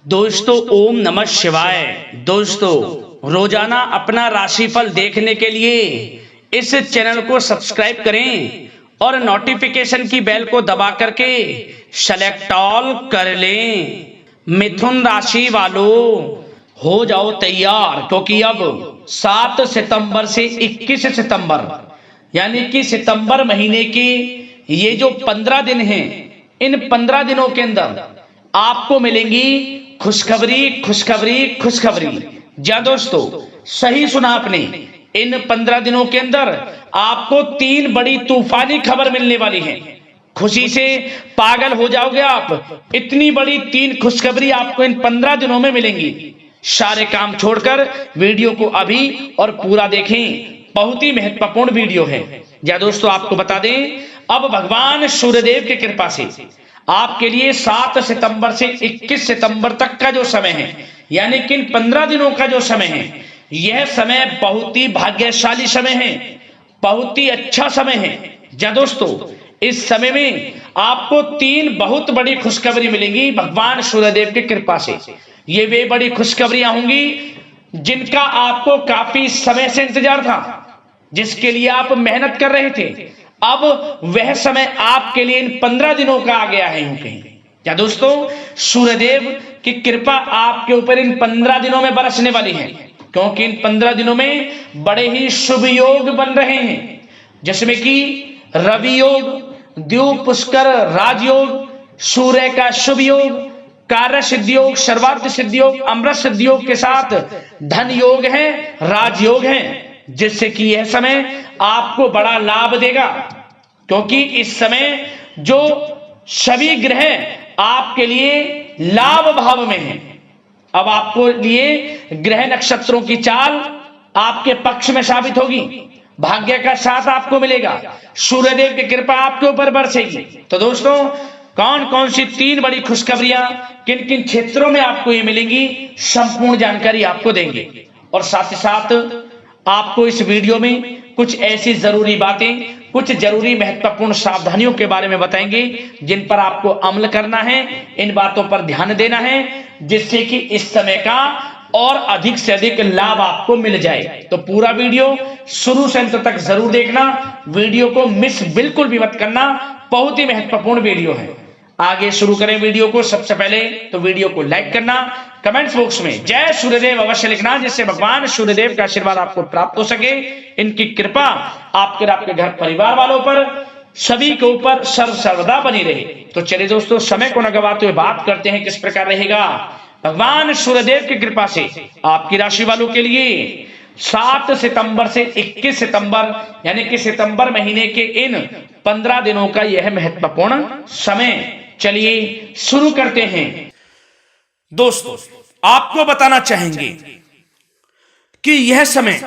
दोस्तों ओम नमः शिवाय। दोस्तों रोजाना अपना राशिफल देखने के लिए इस चैनल को सब्सक्राइब करें और नोटिफिकेशन की बेल को दबा करके सेलेक्ट ऑल कर लें। मिथुन राशि वालों हो जाओ तैयार, क्योंकि अब 7 सितंबर से 21 सितंबर यानी कि सितंबर महीने के ये जो 15 दिन हैं, इन 15 दिनों के अंदर आपको मिलेंगी खुशखबरी खुशखबरी खुशखबरी। जी दोस्तों, सही सुना आपने। इन 15 दिनों के अंदर आपको 3 बड़ी तूफानी खबर मिलने वाली है। खुशी से पागल हो जाओगे आप। इतनी बड़ी 3 खुशखबरी आपको इन 15 दिनों में मिलेंगी। सारे काम छोड़कर वीडियो को अभी और पूरा देखें, बहुत ही महत्वपूर्ण वीडियो है। या दोस्तों आपको बता दें, अब भगवान सूर्यदेव की कृपा से आपके लिए 7 सितंबर से 21 सितंबर तक का जो समय है, यानी कि इन 15 दिनों का जो समय है, यह समय बहुत ही भाग्यशाली समय है, बहुत ही अच्छा समय है। जा दोस्तों, इस समय में आपको 3 बहुत बड़ी खुशखबरी मिलेंगी भगवान सूर्यदेव की कृपा से। ये वे बड़ी खुशखबरियां होंगी जिनका आपको काफी समय से इंतजार था, जिसके लिए आप मेहनत कर रहे थे। अब वह समय आपके लिए इन 15 दिनों का आ गया है यूं कहीं। क्या दोस्तों, सूर्यदेव की कृपा आपके ऊपर इन 15 दिनों में बरसने वाली है, क्योंकि इन 15 दिनों में बड़े ही शुभ योग बन रहे हैं, जिसमें कि रवि योग, द्वीप पुष्कर राजयोग, सूर्य का शुभ योग, कार्य सिद्धि योग, सर्वार्थ सिद्धि योग, अमृत सिद्धि योग के साथ धन योग है, राजयोग है, जिससे कि यह समय आपको बड़ा लाभ देगा। क्योंकि इस समय जो सभी ग्रह आपके लिए लाभ भाव में हैं, अब आपको लिए ग्रह नक्षत्रों की चाल आपके पक्ष में साबित होगी। भाग्य का साथ आपको मिलेगा, सूर्यदेव की कृपा आपके ऊपर बरसेगी। तो दोस्तों, कौन कौन सी 3 बड़ी खुशखबरियां किन किन क्षेत्रों में आपको ये मिलेंगी, संपूर्ण जानकारी आपको देंगे। और साथ ही साथ आपको इस वीडियो में कुछ ऐसी जरूरी बातें, कुछ जरूरी महत्वपूर्ण सावधानियों के बारे में बताएंगे, जिन पर आपको अमल करना है, इन बातों पर ध्यान देना है, जिससे कि इस समय का और अधिक से अधिक लाभ आपको मिल जाए। तो पूरा वीडियो शुरू से अंत तक जरूर देखना, वीडियो को मिस बिल्कुल भी मत करना, बहुत ही महत्वपूर्ण वीडियो है। आगे शुरू करें वीडियो को। सबसे पहले तो वीडियो को लाइक करना, कमेंट्स बॉक्स में जय सूर्यदेव अवश्य लिखना, जिससे भगवान सूर्यदेव का आशीर्वाद आपको प्राप्त हो सके, इनकी कृपा आपके घर परिवार वालों पर, सभी के ऊपर सर्वदा बनी रहे। तो चलिए दोस्तों, समय को न गवाते हुए बात करते हैं किस प्रकार रहेगा भगवान सूर्यदेव की कृपा से आपकी राशि वालों के लिए 7 सितंबर से 21 सितंबर यानी कि सितंबर महीने के इन 15 दिनों का यह महत्वपूर्ण समय। चलिए शुरू करते हैं। दोस्तों, आपको बताना चाहेंगे कि यह समय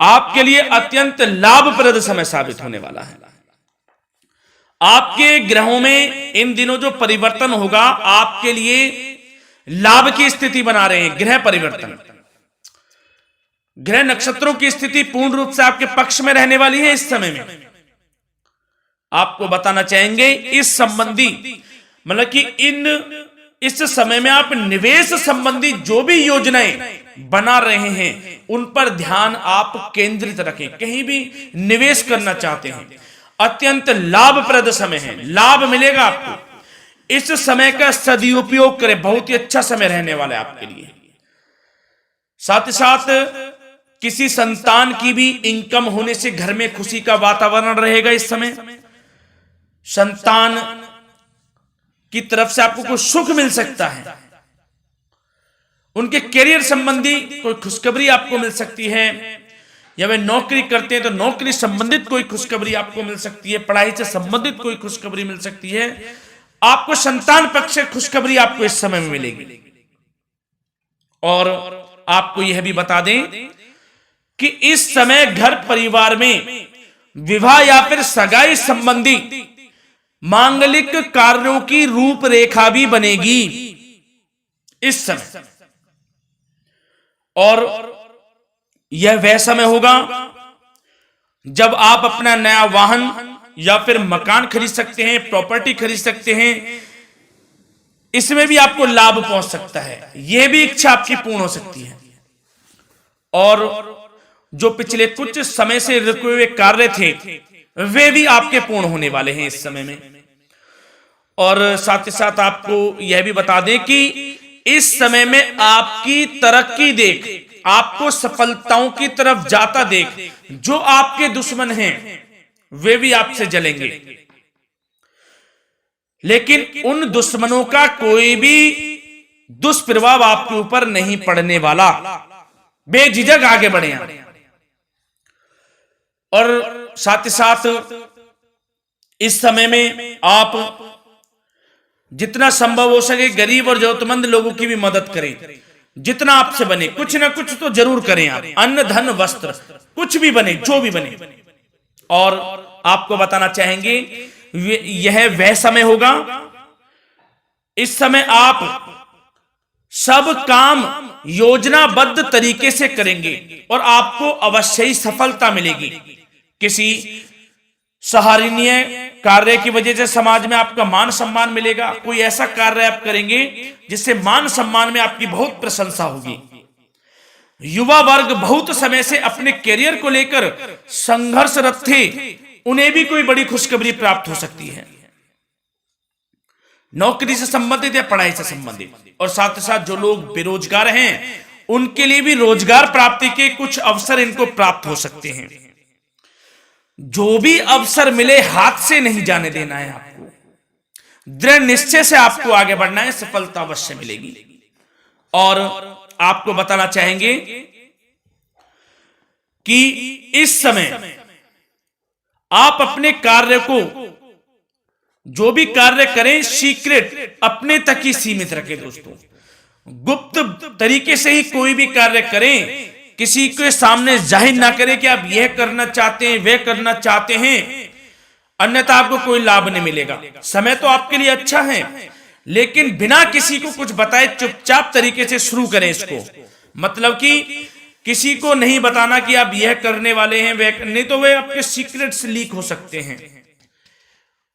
आपके लिए अत्यंत लाभप्रद समय साबित होने वाला है। आपके ग्रहों में इन दिनों जो परिवर्तन होगा, आपके लिए लाभ की स्थिति बना रहे हैं। ग्रह परिवर्तन, ग्रह नक्षत्रों की स्थिति पूर्ण रूप से आपके पक्ष में रहने वाली है। इस समय में आपको बताना चाहेंगे इस संबंधी, मतलब कि इस समय में आप निवेश संबंधी जो भी योजनाएं बना रहे हैं, उन पर ध्यान आप केंद्रित रखें। कहीं भी निवेश करना चाहते हैं, अत्यंत लाभप्रद समय है, लाभ मिलेगा आपको। इस समय का सदुपयोग करें, बहुत ही अच्छा समय रहने वाला है आपके लिए। साथ ही साथ किसी संतान की भी इनकम होने से घर में खुशी का वातावरण रहेगा। इस समय संतान की तरफ से आपको कुछ सुख मिल सकता है, उनके करियर संबंधी कोई खुशखबरी आपको मिल सकती है, या वे नौकरी करते हैं तो नौकरी संबंधित कोई खुशखबरी आपको मिल सकती है, पढ़ाई से संबंधित कोई खुशखबरी मिल सकती है। आपको संतान पक्ष से खुशखबरी आपको इस समय में मिलेगी। और आपको यह भी बता दें कि इस समय घर परिवार में विवाह या फिर सगाई संबंधी मांगलिक कार्यों की रूपरेखा भी बनेगी इस समय। और यह वह समय होगा जब आप अपना नया वाहन या फिर मकान खरीद सकते हैं, प्रॉपर्टी खरीद सकते हैं, इसमें भी आपको लाभ पहुंच सकता है, यह भी इच्छा आपकी पूर्ण हो सकती है। और जो पिछले कुछ समय से रुके हुए कार्य थे वे भी आपके पूर्ण होने वाले हैं इस समय में। और साथ ही साथ आपको यह भी बता दें कि इस समय में आपकी तरक्की देख, आपको सफलताओं की तरफ जाता देख, जो आपके दुश्मन हैं वे भी आपसे जलेंगे, लेकिन उन दुश्मनों का कोई भी दुष्प्रभाव आपके ऊपर नहीं पड़ने वाला। बेझिझक आगे बढ़े आप। और साथ ही साथ इस समय में आप जितना संभव हो सके गरीब और जरूरतमंद लोगों की भी मदद करें, जितना आपसे बने कुछ ना कुछ तो जरूर करें आप, अन्न धन वस्त्र कुछ भी बने, जो भी बने। और आपको बताना चाहेंगे यह वह समय होगा, इस समय आप सब काम योजनाबद्ध तरीके से करेंगे और आपको अवश्य ही सफलता मिलेगी। किसी सराहनीय कार्य की वजह से समाज में आपका मान सम्मान मिलेगा। कोई ऐसा कार्य आप करेंगे जिससे मान सम्मान में आपकी बहुत प्रशंसा होगी। युवा वर्ग बहुत समय से अपने करियर को लेकर संघर्षरत थे, उन्हें भी कोई बड़ी खुशखबरी प्राप्त हो सकती है, नौकरी से संबंधित या पढ़ाई से संबंधित। और साथ ही साथ जो लोग बेरोजगार हैं उनके लिए भी रोजगार प्राप्ति के कुछ अवसर इनको प्राप्त हो सकते हैं। जो भी अवसर मिले हाथ से नहीं जाने देना है आपको, दृढ़ निश्चय से आपको आगे बढ़ना है, सफलता अवश्य मिलेगी। और आपको बताना चाहेंगे कि इस समय आप अपने कार्य को, जो भी कार्य करें, सीक्रेट अपने तक ही सीमित रखें दोस्तों। गुप्त तरीके से ही कोई भी कार्य करें, किसी के सामने जाहिर ना करें कि आप यह करना चाहते हैं, वह करना चाहते हैं, अन्यथा आपको कोई लाभ नहीं मिलेगा। समय तो आपके लिए अच्छा है, लेकिन बिना किसी को कुछ बताए चुपचाप तरीके से शुरू करें इसको। मतलब कि किसी को नहीं बताना कि आप यह करने वाले हैं, वह नहीं, तो वे आपके सीक्रेट्स लीक हो सकते हैं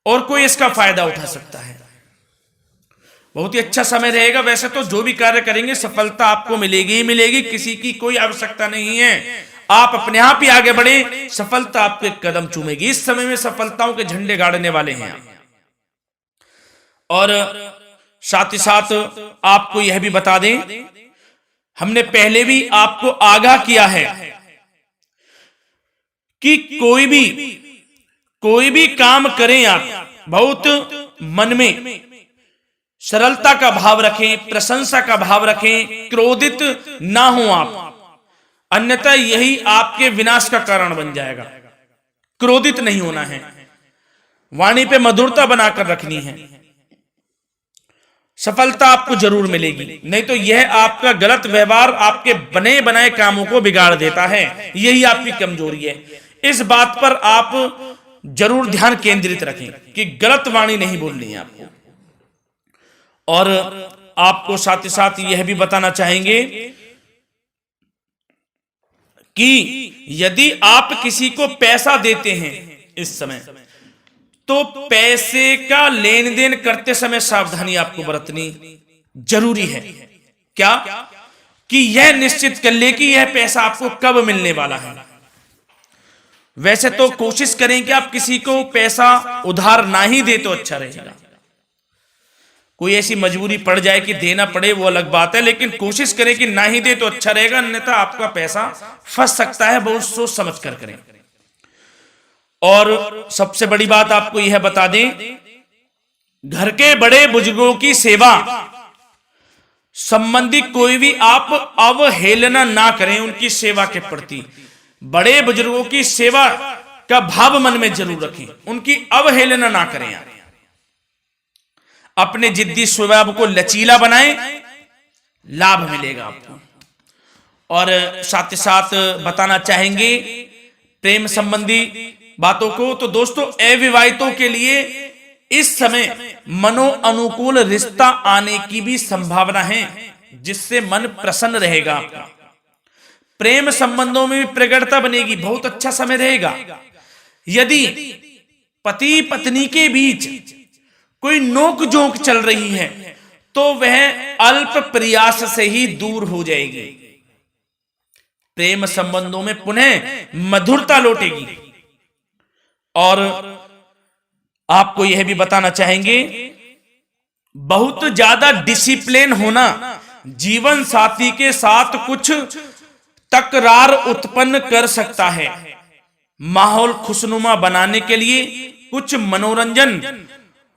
और कोई इसका फायदा उठा सकता है। बहुत ही अच्छा समय रहेगा। वैसे तो जो भी कार्य करेंगे सफलता आपको मिलेगी ही मिलेगी, किसी की कोई आवश्यकता नहीं है, आप अपने आप ही आगे बढ़े, सफलता आपके कदम चूमेगी। इस समय में सफलताओं के झंडे गाड़ने वाले हैं आप। और साथ ही साथ आपको यह भी बता दें, हमने पहले भी आपको आगाह किया है कि कोई भी काम करें आप बहुत मन में सरलता का भाव रखें, प्रशंसा का भाव रखें, क्रोधित ना हो आप, अन्यथा यही आपके विनाश का कारण बन जाएगा। क्रोधित नहीं होना है, वाणी पे मधुरता बनाकर रखनी है, सफलता आपको जरूर मिलेगी। नहीं तो यह आपका गलत व्यवहार आपके बने बनाए कामों को बिगाड़ देता है, यही आपकी कमजोरी है। इस बात पर आप जरूर ध्यान केंद्रित रखें कि गलत वाणी नहीं बोलनी है आपको। और आपको साथ ही साथ यह भी बताना चाहेंगे कि यदि आप किसी को पैसा देते हैं इस समय, तो पैसे का लेन देन करते समय सावधानी आपको बरतनी जरूरी है। क्या कि यह निश्चित कर ले कि यह पैसा आपको कब मिलने वाला है। वैसे तो कोशिश करें कि आप किसी को पैसा उधार ना ही दे तो अच्छा रहेगा। कोई ऐसी मजबूरी पड़ जाए कि देना पड़े वो अलग बात है, लेकिन कोशिश करें कि ना ही दे तो अच्छा रहेगा, अन्यथा आपका पैसा फंस सकता है। बहुत सोच समझ कर करें। और सबसे बड़ी बात आपको यह बता दें, घर के बड़े बुजुर्गों की सेवा संबंधी कोई भी आप अवहेलना ना करें उनकी सेवा के प्रति। बड़े बुजुर्गों की सेवा का भाव मन में जरूर रखें, उनकी अवहेलना ना करें आप। अपने जिद्दी स्वभाव को लचीला बनाएं, लाभ मिलेगा आपको। और साथ ही साथ बताना चाहेंगे प्रेम संबंधी बातों को, तो दोस्तों अविवाहितों के लिए इस समय मनो अनुकूल रिश्ता आने की भी संभावना है, जिससे मन प्रसन्न रहेगा आपका। प्रेम संबंधों में भी प्रगाढ़ता बनेगी, बहुत अच्छा समय रहेगा। यदि पति पत्नी के बीच कोई नोक झोंक चल रही है तो वह अल्प प्रयास से ही दूर हो जाएगी। प्रेम संबंधों में पुनः मधुरता लौटेगी। और आपको यह भी बताना चाहेंगे, बहुत ज्यादा डिसिप्लिन होना जीवन साथी के साथ कुछ तकरार उत्पन्न कर सकता है। माहौल खुशनुमा बनाने के लिए कुछ मनोरंजन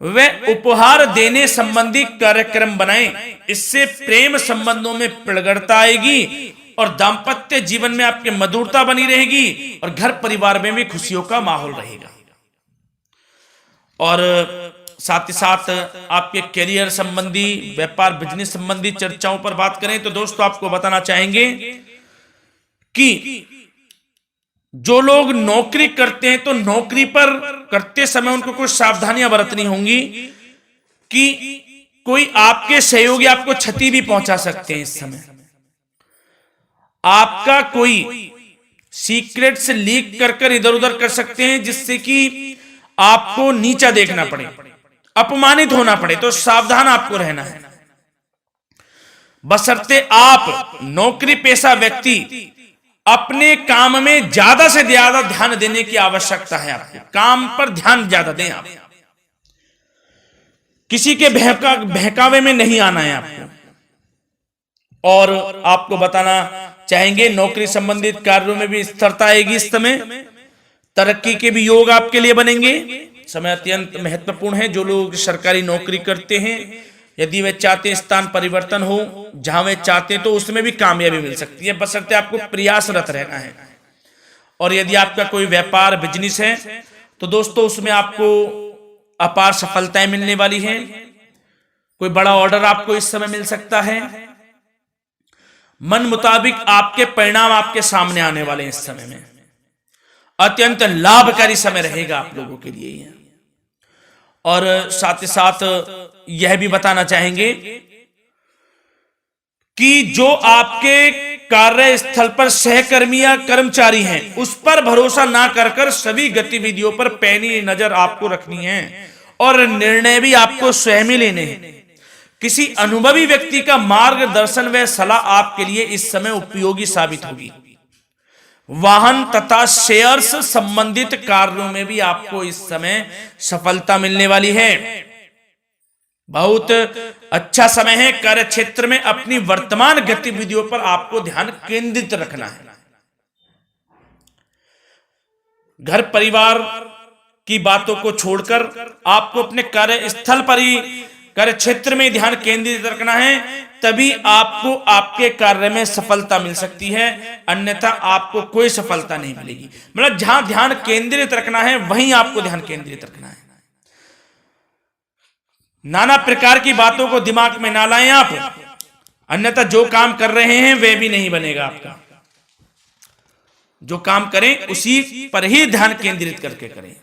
व उपहार देने संबंधी कार्यक्रम बनाएं। इससे प्रेम संबंधों में प्रगाढ़ता आएगी और दाम्पत्य जीवन में आपकी मधुरता बनी रहेगी और घर परिवार में भी खुशियों का माहौल रहेगा। और साथ ही साथ आपके करियर संबंधी, व्यापार बिजनेस संबंधी चर्चाओं पर बात करें तो दोस्तों आपको बताना चाहेंगे कि जो लोग नौकरी करते हैं तो नौकरी पर करते समय उनको कुछ सावधानियां बरतनी होंगी कि कोई आपके सहयोगी आपको क्षति भी पहुंचा सकते हैं। इस समय आपका कोई सीक्रेट्स लीक कर इधर उधर कर सकते हैं, जिससे कि आपको नीचा देखना पड़े, अपमानित होना पड़े। तो सावधान आपको रहना है। बशर्ते आप नौकरी पेशा व्यक्ति अपने काम में ज्यादा से ज्यादा ध्यान देने की आवश्यकता है। आपको काम पर ध्यान ज्यादा दें। आप किसी के बहकावे में नहीं आना है आपको। और आपको बताना चाहेंगे, नौकरी संबंधित कार्यों में भी स्थिरता आएगी। इस समय तरक्की के भी योग आपके लिए बनेंगे। समय अत्यंत महत्वपूर्ण है। जो लोग सरकारी नौकरी करते हैं, यदि वे चाहते हैं स्थान परिवर्तन हो, जहां वे चाहते हैं, तो उसमें भी कामयाबी मिल सकती है, बशर्ते आपको प्रयासरत रहना है। और यदि आपका कोई व्यापार बिजनेस है तो दोस्तों उसमें आपको अपार सफलताएं मिलने वाली हैं। कोई बड़ा ऑर्डर आपको इस समय मिल सकता है। मन मुताबिक आपके परिणाम आपके सामने आने वाले हैं। इस समय में अत्यंत लाभकारी समय रहेगा आप लोगों के लिए। और साथ ही साथ यह भी बताना चाहेंगे कि जो आपके कार्यस्थल पर सहकर्मी या कर्मचारी हैं, उस पर भरोसा ना कर सभी गतिविधियों पर पैनी नजर आपको रखनी है और निर्णय भी आपको स्वयं ही लेने हैं। किसी अनुभवी व्यक्ति का मार्गदर्शन व सलाह आपके लिए इस समय उपयोगी साबित होगी। वाहन तथा शेयर्स संबंधित कार्यों में भी आपको इस समय सफलता मिलने वाली है। बहुत अच्छा समय है। कार्य क्षेत्र में अपनी वर्तमान गतिविधियों पर आपको ध्यान केंद्रित रखना है। घर परिवार की बातों को छोड़कर आपको अपने कार्यस्थल पर ही, कार्य क्षेत्र में ध्यान केंद्रित रखना है, तभी आपको आपके कार्य में सफलता मिल सकती है। अन्यथा आपको कोई सफलता नहीं मिलेगी। मतलब जहां ध्यान केंद्रित रखना है वहीं आपको ध्यान केंद्रित रखना है। नाना प्रकार की बातों को दिमाग में ना लाएं आप, अन्यथा जो काम कर रहे हैं वह भी नहीं बनेगा आपका। जो काम करें उसी पर ही ध्यान केंद्रित करके करें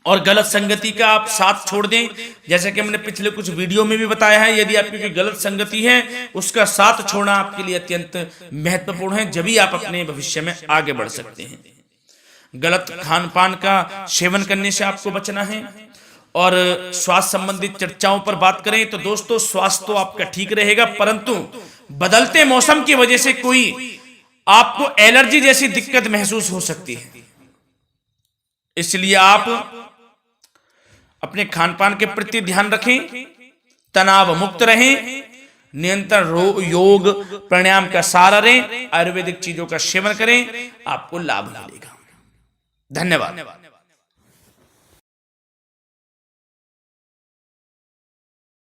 और गलत संगति का आप साथ छोड़ दें। जैसे कि हमने पिछले कुछ वीडियो में भी बताया है, यदि आपकी कोई गलत संगति है उसका साथ छोड़ना आपके लिए अत्यंत महत्वपूर्ण है। जब ही आप अपने भविष्य में आगे बढ़ सकते हैं। गलत खान पान का सेवन करने से आपको बचना है। और स्वास्थ्य संबंधित चर्चाओं पर बात करें तो दोस्तों स्वास्थ्य तो आपका ठीक रहेगा, परंतु बदलते मौसम की वजह से कोई आपको एलर्जी जैसी दिक्कत महसूस हो सकती है। इसलिए आप अपने खान पान के प्रति ध्यान रखें, तनाव मुक्त रहें, नियंत्रण योग प्राणायाम का सहारा लें, आयुर्वेदिक चीजों का सेवन करें, आपको लाभ मिलेगा। धन्यवाद।